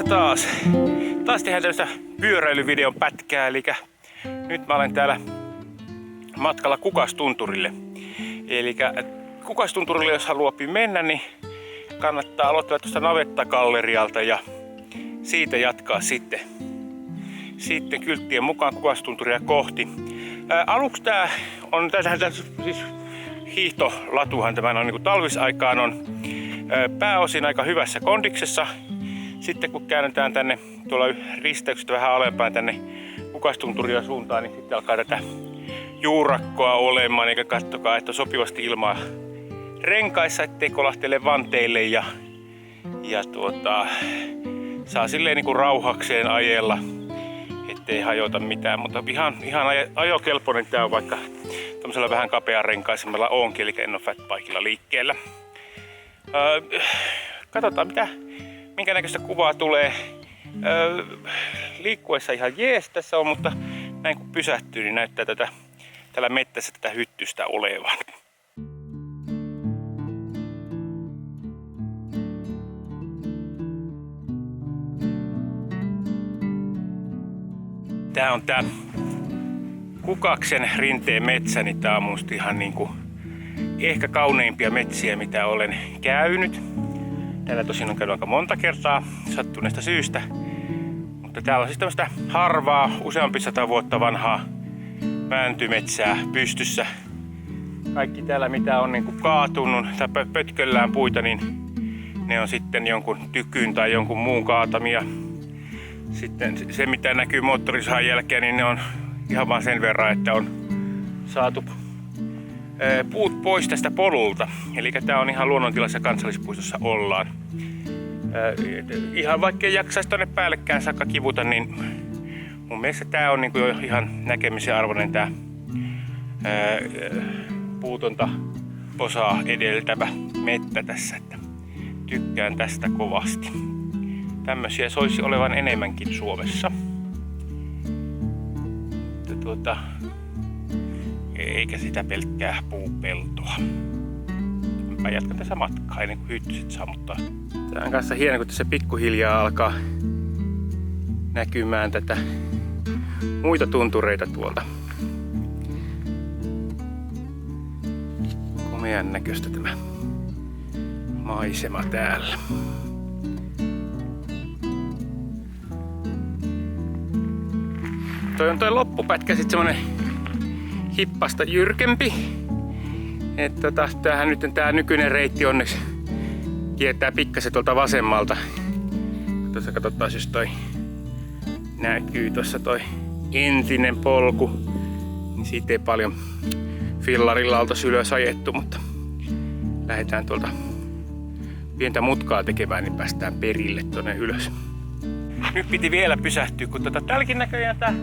Taas tehdään tämmöistä pyöräilyvideon pätkää, eli nyt mä olen täällä matkalla Kukastunturille. Eli Kukastunturille, jos haluaa mennä, niin kannattaa aloittaa tuosta navettakallerialta ja siitä jatkaa sitten kylttien mukaan Kukastunturia kohti. Aluksi tää on siis hiihtolatuhan tämän on, niin talvisaikaan on pääosin aika hyvässä kondiksessa. Sitten kun käännetään tänne tuolla risteyksestä vähän alempaan tänne Kukastunturia suuntaan, niin sitten alkaa tätä juurakkoa olemaan, eikä katsokaa, että on sopivasti ilmaa renkaissa, ettei kolahtele vanteille ja saa silleen niin kuin rauhakseen ajella, ettei hajota mitään, mutta ihan ajokelpoinen tää on, vaikka tämmöisellä vähän kapean renkaisemmalla onkin, eli en ole fatbikella liikkeellä. Katsotaan minkä näköistä kuvaa tulee. Liikkuessa ihan jees tässä on, mutta näin kun pysähtyy, niin näyttää tällä mettässä tätä hyttystä olevan. Tää on tää Kukaksen rinteen metsä, niin tää on musta ihan niinku ehkä kauneimpia metsiä, mitä olen käynyt. Täällä tosin on käynyt aika monta kertaa sattuneesta syystä. Mutta täällä on siis tämmöistä harvaa, useampi 100 vuotta vanhaa mäntymetsää pystyssä. Kaikki täällä mitä on niinku kaatunut tai pötköllään puita, niin ne on sitten jonkun tykyn tai jonkun muun kaatamia. Sitten se mitä näkyy moottorisahan jälkeen, niin ne on ihan vaan sen verran, että on saatu puut pois tästä polulta. Eli tää on ihan luonnontilassa kansallispuistossa ollaan. Ihan vaikkei jaksaisi tonne päällekään saakka kivuta, niin mun mielestä tää on niinku jo ihan näkemisen arvoinen tää puutonta osaa edeltävä mettä tässä. Että tykkään tästä kovasti. Tämmöisiä soisi olevan enemmänkin Suomessa. Eikä sitä pelkkää puupeltoa. Mä jatkan tässä matkaa ennen kuin hyttyset sammuttaa. Tää on kanssa hieno, kun tässä pikkuhiljaa alkaa näkymään tätä muita tuntureita tuolta. Komean näköistä tämä maisema täällä. Toi loppupätkä sit semmonen hippasta jyrkempi. Että tämähän nyt tää nykyinen reitti onneksi kiertää pikkasen tuolta vasemmalta. Tuossa katsotaan, jos toi näkyy tuossa toi entinen polku, niin siitä ei paljon fillarilla oltaisi ylös ajettu, mutta lähdetään tuolta pientä mutkaa tekemään, niin päästään perille tuonne ylös. Nyt piti vielä pysähtyä, kun täälläkin näköjään tää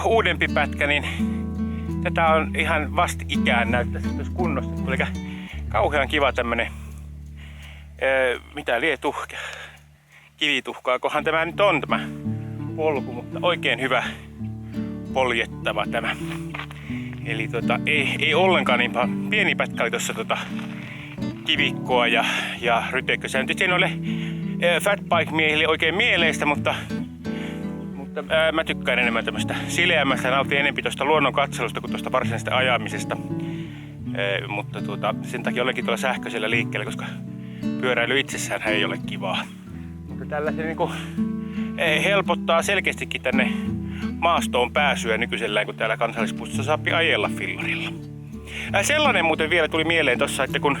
uudempi pätkä, niin tätä on ihan vastikään näyttäisi, että olisi kunnostettu. Eli kauhean kiva tämmönen, mitä lietuhka, kivituhkaa, kohan tämä nyt on tämä polku, mutta oikein hyvä poljettava tämä. Eli ei ollenkaan niin pieni pätkä oli tuossa kivikkoa ja ryteikköä. Se nyt ei ole fatbike-miehille oikein mieleistä, mutta mä tykkään enemmän tämmöistä sileämmästä, nautin enemmän tuosta luonnon katselusta kuin tuosta varsinaisesta ajamisesta. Mutta sen takia olenkin tuolla sähköisellä liikkeellä, koska pyöräily itsessään ei ole kivaa. Mutta tällä se niinku helpottaa selkeästikin tänne maastoon pääsyä nykyisellään, kun täällä kansallispuistossa saa ajella fillarilla. Sellainen muuten vielä tuli mieleen tossa, että kun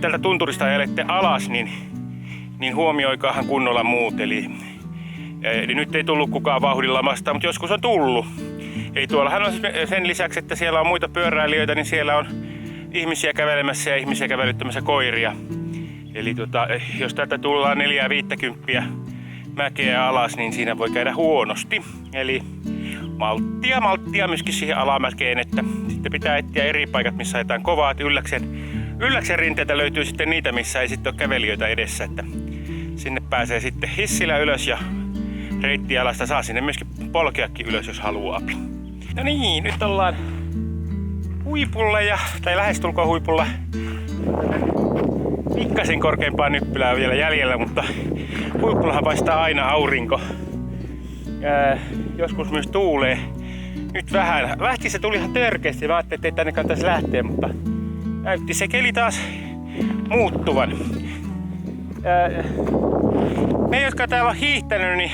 tältä tunturista ajelette alas, niin huomioikaahan kunnolla muut. Eli nyt ei tullut kukaan vauhdilla vastaan, mutta joskus on tullut. Eli tuollahan on sen lisäksi, että siellä on muita pyöräilijöitä, niin siellä on ihmisiä kävelemässä ja ihmisiä kävelyttämässä koiria. Eli jos täältä tullaan 4-50 mäkeä alas, niin siinä voi käydä huonosti. Eli malttia myöskin siihen alamäkeen, että sitten pitää etsiä eri paikat, missä ajetaan kovaa. Ylläksen rinteitä löytyy sitten niitä, missä ei sitten ole kävelijöitä edessä, että sinne pääsee sitten hissillä ylös ja reittialasta saa sinne myöskin polkeakin ylös, jos haluaa. No niin, nyt ollaan huipulla tai lähestulkoon huipulla. pikkasen korkeampaa nyppylää vielä jäljellä, mutta huipullahan paistaa aina aurinko. Joskus myös tuulee. Nyt vähän. Lähti se tuli ihan törkeästi. Mä ajattelin, että ei tänne kannattaisi lähteä, mutta näytti se keli taas muuttuvan. Ne, jotka täällä on hiihtänyt, niin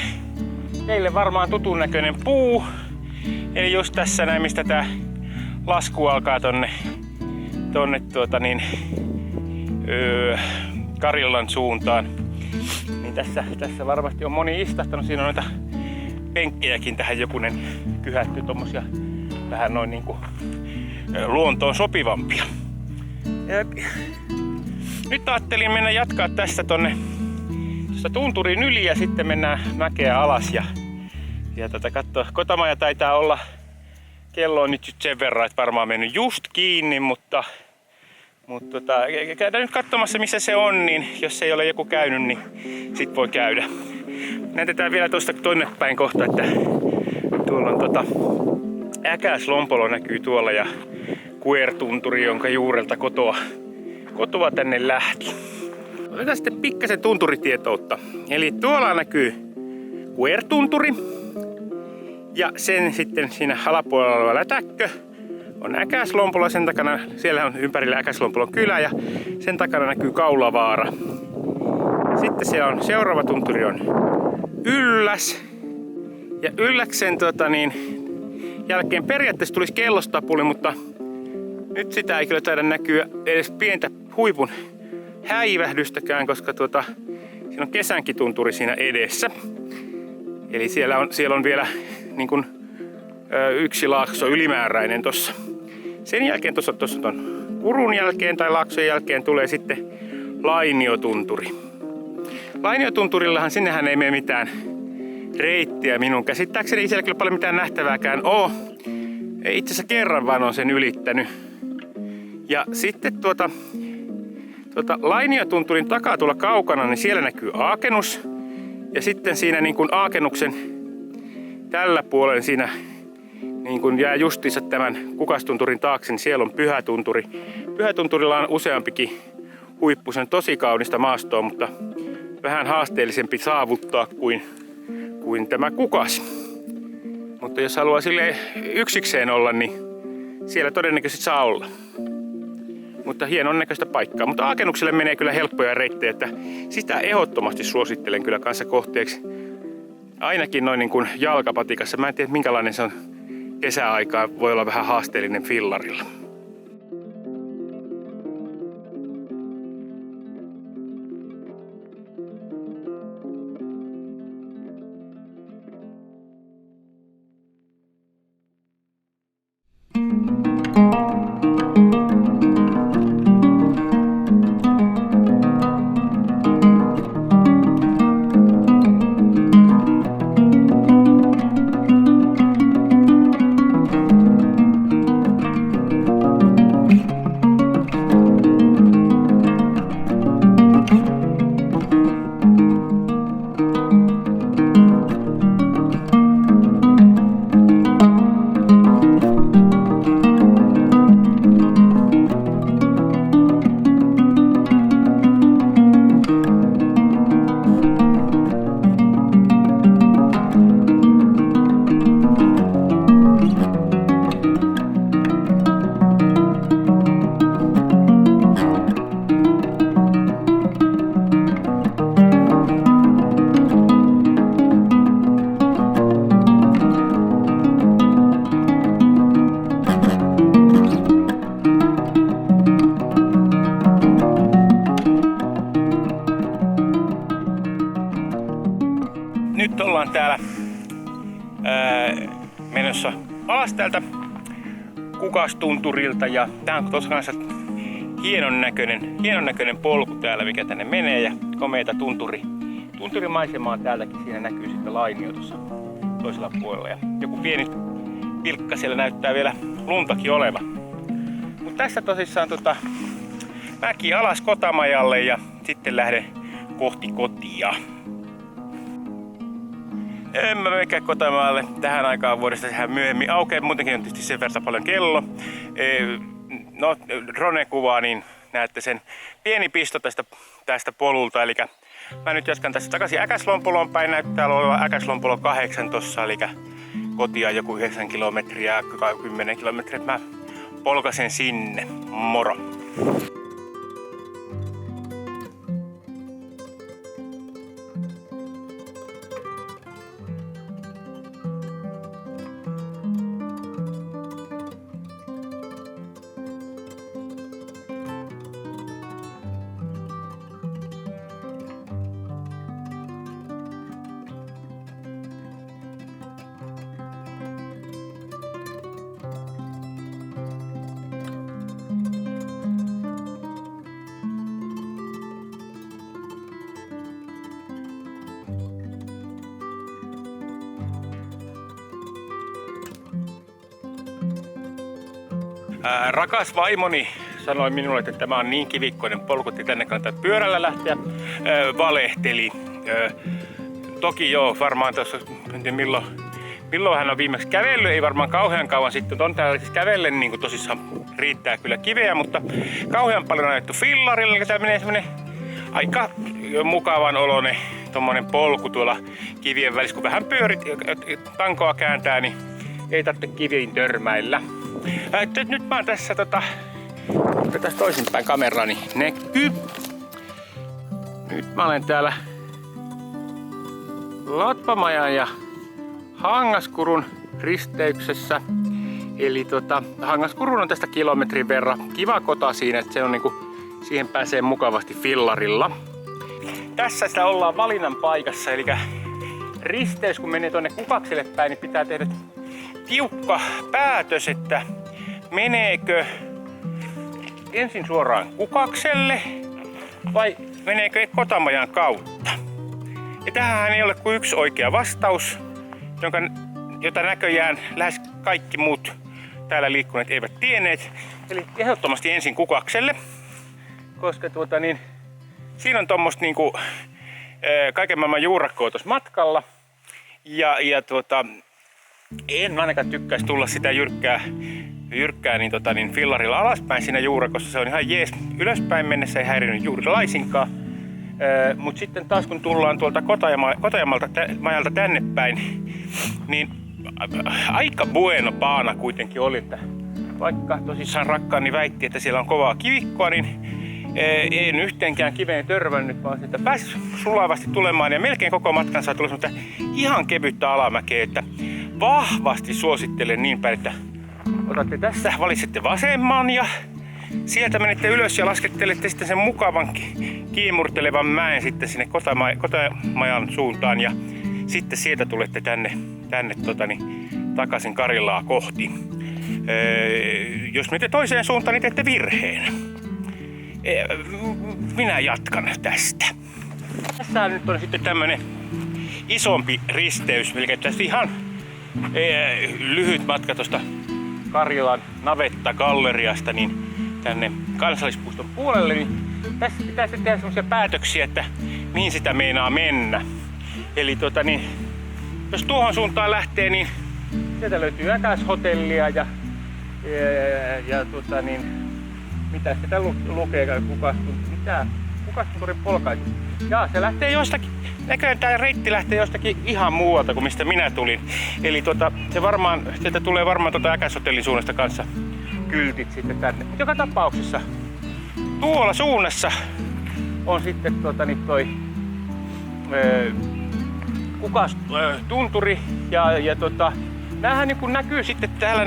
teille varmaan tutun näköinen puu. Eli just tässä näin, mistä tää lasku alkaa tonne Karjalan suuntaan. Niin tässä varmasti on moni istahtanut. Siinä on noita penkkejäkin tähän jokunen kyhätty, tommosia vähän noin niinku luontoon sopivampia. Ja nyt ajattelin mennä jatkaa tästä tuosta tunturin yli ja sitten mennään mäkeä alas ja katsoa. Kotamaja taitaa olla, kello on nyt sen verran, että varmaan mennyt just kiinni, mutta käydään nyt katsomassa missä se on, niin jos ei ole joku käynyt, niin sit voi käydä. Näytetään vielä tuosta tonne päin kohta, että tuolla on Äkäslompolo näkyy tuolla ja Kuertunturi, jonka juurelta kotoa tänne lähti. Otetaan sitten pikkasen tunturitietoutta. Eli tuolla näkyy Kuertunturi ja sen sitten siinä alapuolella oleva lätäkkö on Äkäslompolo, sen takana, siellä on ympärillä Äkäslompolon kylä ja sen takana näkyy Kaulavaara. Sitten siellä on seuraava tunturi on Ylläs. Ja Ylläksen jälkeen periaatteessa tulisi Kellostapuli, mutta nyt sitä ei kyllä taida näkyä edes pientä huipun häivähdystäkään, koska siinä on Kesänkin tunturi siinä edessä. Eli siellä on vielä niin kuin, yksi laakso ylimääräinen tossa. Sen jälkeen tuossa on Kurun jälkeen tai laakson jälkeen tulee sitten Lainiotunturi. Lainiotunturillahan sinnehän ei mene mitään reittiä minun käsittääkseni. Ei siellä kyllä paljon mitään nähtävääkään oo. Itse asiassa kerran vaan on sen ylittänyt. Ja sitten Lainiotunturin takaa tuolla kaukana, niin siellä näkyy Aakenus. Ja sitten siinä niin kuin Aakenuksen tällä puolella siinä niin kuin jää justiinsa tämän Kukastunturin taakse, niin siellä on Pyhätunturi. Pyhätunturilla on useampikin huippu, sen tosi kaunista maastoa, mutta vähän haasteellisempi saavuttaa kuin tämä Kukas. Mutta jos haluaa silleen yksikseen olla, niin siellä todennäköisesti saa olla. Mutta hienon näköistä paikkaa. Mutta Aakenukselle menee kyllä helppoja reittejä, että sitä ehdottomasti suosittelen kyllä kanssa kohteeksi. Ainakin noin niin kuin jalkapatikassa. Mä en tiedä minkälainen se on kesäaikaa. Voi olla vähän haasteellinen fillarilla. Nyt ollaan täällä menossa alas täältä Kukastunturilta ja tää on tuossa kanssa hienon näköinen polku täällä, mikä tänne menee ja komeita tunturimaisemaa täältäkin. Siinä näkyy sitten Lainio tuossa toisella puolella ja joku pieni pilkka siellä näyttää vielä luntakin oleva. Mutta tässä tosissaan mäki alas Kotamajalle ja sitten lähden kohti kotia. En mä menekään Kotamaalle tähän aikaan vuodesta, sehän myöhemmin aukeaa, muutenkin on tietysti sen verran paljon kello. No, drone-kuvaa, niin näette sen pieni pisto tästä polulta. Eli mä nyt jatkan tässä takaisin Äkäslompoloon päin. Näyttää olevan Äkäslompolo 8 tossa, eli kotia joku 9 kilometriä, 10 kilometriä. Mä polkasen sinne. Moro! Rakas vaimoni sanoi minulle, että tämä on niin kivikkoinen polku, että tänne kannattaa pyörällä lähteä. Valehteli. Toki joo, varmaan tuossa, milloin hän on viimeksi kävellyt, ei varmaan kauhean kauan sitten. On täällä siis kävellen niin kuin tosissaan riittää kyllä kiveä, mutta kauhean paljon on ajettu fillarilla. Eli tää menee semmonen aika mukavan oloinen tommonen polku tuolla kivien välissä. Kun vähän pyörit, tankoa kääntää, niin ei tarvitse kiviin törmäillä. Nyt mä oon tässä tässä toisinpäin kamerani näkyy. Nyt mä olen täällä Latvamajan ja Hangaskurun risteyksessä. Eli Hangaskurun on tästä kilometrin verran. Kiva kota siinä, että se on niinku, siihen pääsee mukavasti fillarilla. Tässä sitä ollaan valinnan paikassa, eli risteys kun menee tuonne Kukakselle päin, niin pitää tehdä tiukka päätös, että meneekö ensin suoraan Kukakselle vai meneekö Kotamajan kautta. Ja tähän ei ole kuin yksi oikea vastaus, jota näköjään lähes kaikki muut täällä liikkuneet eivät tienneet. Eli ehdottomasti ensin Kukakselle, koska siinä on tommoista niinku, kaiken maailman juurakkoa tuossa matkalla. Ja en ainakaan tykkäisi tulla sitä jyrkkää fillarilla alaspäin siinä juurakossa. Se on ihan jees. Ylöspäin mennessä ei häirinyt juuri laisinkaan. Mutta sitten taas kun tullaan tuolta Kotajamalta tänne päin, niin aika bueno paana kuitenkin oli, että vaikka tosissaan rakkaani väitti, että siellä on kovaa kivikkoa, niin en yhteenkään kiveen törmännyt, vaan sitä pääsi sulavasti tulemaan ja melkein koko matkan saa tulla semmoista ihan kevyttä alamäkeä, että vahvasti suosittelen niin päin, että otatte tässä, valitsette vasemman ja sieltä menette ylös ja laskettelette sitten sen mukavan kiimurtelevan mäen sitten sinne Kotamajan suuntaan ja sitten sieltä tulette tänne takaisin Karilaa kohti. Jos menette toiseen suuntaan, niin teette virheen. Minä jatkan tästä. Tässä nyt on sitten tämmönen isompi risteys, eli tässä ihan lyhyt matka tuosta Karilan navettagalleriasta niin tänne kansallispuiston puolelle, niin tässä pitää sitten tehdä semmoisia päätöksiä, että mihin sitä meinaa mennä. Eli jos tuohon suuntaan lähtee, niin sieltä löytyy Äkäshotellia ja mitä sitä lukee, Kukastunturin polkaisu. Jaa, se lähtee jostakin, näköjään tää reitti lähtee jostakin ihan muualta kuin mistä minä tulin. Eli sieltä tulee varmaan Äkäshotellin suunnasta kanssa kyltit sitten tänne. Mutta joka tapauksessa tuolla suunnassa on sitten Kukastunturi ja näähän niin kun näkyy sitten täällä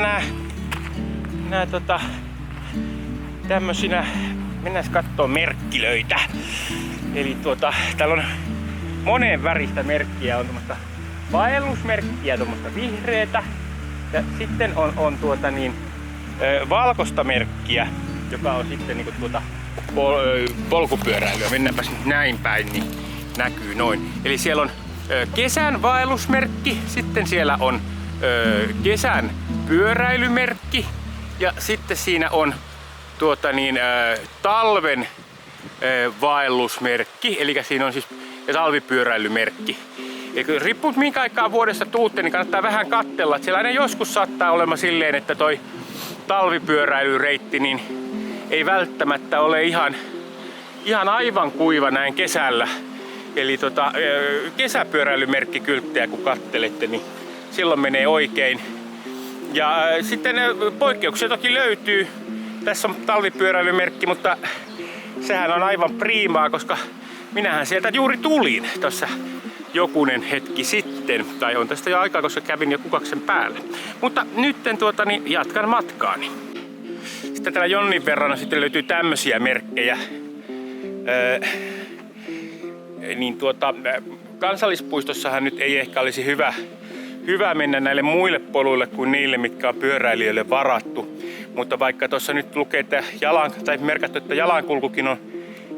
nää tämmösinä, mennään kattoo merkkilöitä. Eli täällä on monen väristä merkkiä, on tuommoista vaellusmerkkiä, tuommoista vihreätä ja sitten on valkoista merkkiä, joka on sitten niinku polkupyöräilyä. Mennäänpäs nyt näin päin, niin näkyy noin. Eli siellä on kesän vaellusmerkki, sitten siellä on kesän pyöräilymerkki ja sitten siinä on talven vaellusmerkki, eli siinä on siis talvipyöräilymerkki. Ja riippuu minkä aikaa vuodesta tuutte, niin kannattaa vähän katsella. Siellä aina joskus saattaa olemaan silleen, että toi talvipyöräilyreitti niin ei välttämättä ole ihan aivan kuiva näin kesällä. Eli kesäpyöräilymerkkikylttejä kun kattelette, niin silloin menee oikein. Ja sitten poikkeuksia toki löytyy. Tässä on talvipyöräilymerkki, mutta sehän on aivan priimaa, koska minähän sieltä juuri tulin tuossa jokunen hetki sitten. Tai on tästä jo aikaa, koska kävin jo kukaksen päällä. Mutta nytten jatkan matkaani. Sitten täällä jonnin verran sitten löytyy tämmösiä merkkejä. Kansallispuistossahan nyt ei ehkä olisi hyvä mennä näille muille poluille kuin niille, mitkä on pyöräilijöille varattu. Mutta vaikka tuossa nyt lukee, että merkattu, että jalankulkukin on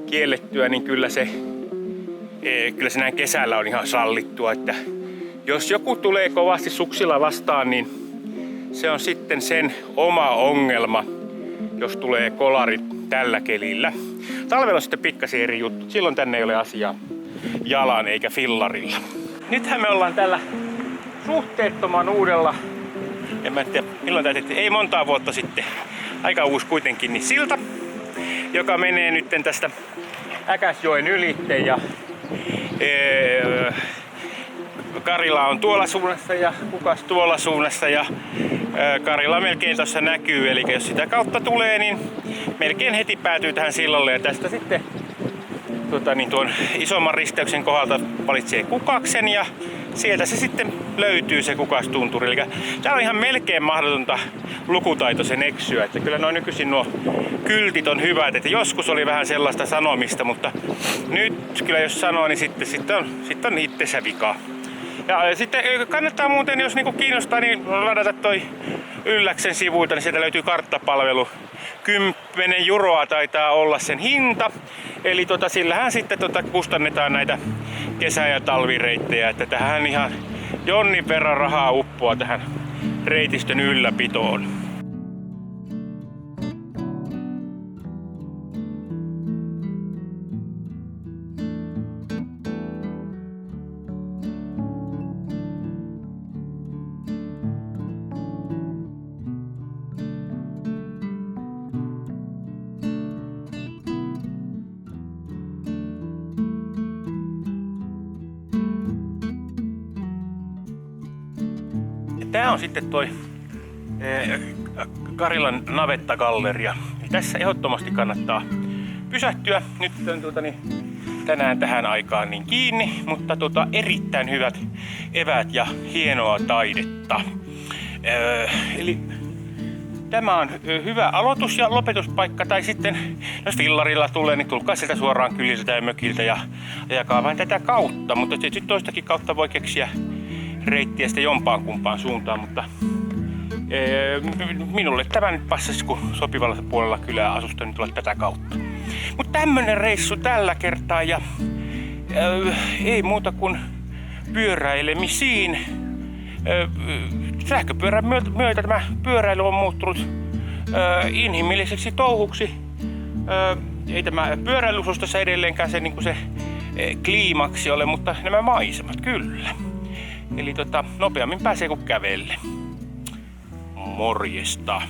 kiellettyä, niin kyllä se näin kesällä on ihan sallittua. Että jos joku tulee kovasti suksilla vastaan, niin se on sitten sen oma ongelma, jos tulee kolari tällä kelillä. Talvella on sitten pikkasen eri juttu. Silloin tänne ei ole asiaa jalan eikä fillarilla. Nythän me ollaan tällä suhteettoman uudella, en mä tiedä milloin täytettiin, ei montaa vuotta sitten, aika uusi kuitenkin, niin silta, joka menee nytten tästä Äkäsjoen ylitte ja Karila on tuolla suunnassa ja Kukas tuolla suunnassa ja Karila melkein tuossa näkyy, eli jos sitä kautta tulee, niin melkein heti päätyy tähän sillalle ja tästä sitten tuon isomman risteyksen kohdalta valitsee Kukaksen ja sieltä se sitten löytyy se Kukastunturi. Eli tää on ihan melkein mahdotonta lukutaitoisen eksyä, että kyllä noin nykyisin nuo kyltit on hyvät, että joskus oli vähän sellaista sanomista, mutta nyt kyllä jos sanoo, niin sitten on itsensä vika. Ja sitten kannattaa muuten, jos niinku kiinnostaa, niin ladata toi Ylläksen sivuilta, niin sieltä löytyy karttapalvelu. 10 euroa taitaa olla sen hinta. Eli sillähän sitten kustannetaan näitä kesä- ja talvireittejä, että tähän ihan jonnin verran rahaa uppoaa tähän reitistön ylläpitoon. Tää on sitten toi Karilan navettagalleria. Tässä ehdottomasti kannattaa pysähtyä. Nyt on tänään tähän aikaan niin kiinni, mutta erittäin hyvät eväät ja hienoa taidetta. Eli tämä on hyvä aloitus- ja lopetuspaikka, tai sitten jos fillarilla tulee, niin tulkaa sieltä suoraan kyliltä ja mökiltä ja ajakaa vain tätä kautta, mutta tietysti toistakin kautta voi keksiä reittiä sitten jompaan kumpaan suuntaan, mutta minulle tämä nyt passasi, kun sopivalla puolella kylää asustan tulla tätä kautta. Mutta tämmönen reissu tällä kertaa ja ei muuta kuin pyöräilemisiin. Sähköpyörän myötä tämä pyöräily on muuttunut inhimilliseksi touhuksi. Ei tämä pyöräilysustossa edelleenkään se, niin se kliimaksi ole, mutta nämä maisemat kyllä. Eli nopeammin pääsee kuin kävelle. Morjesta.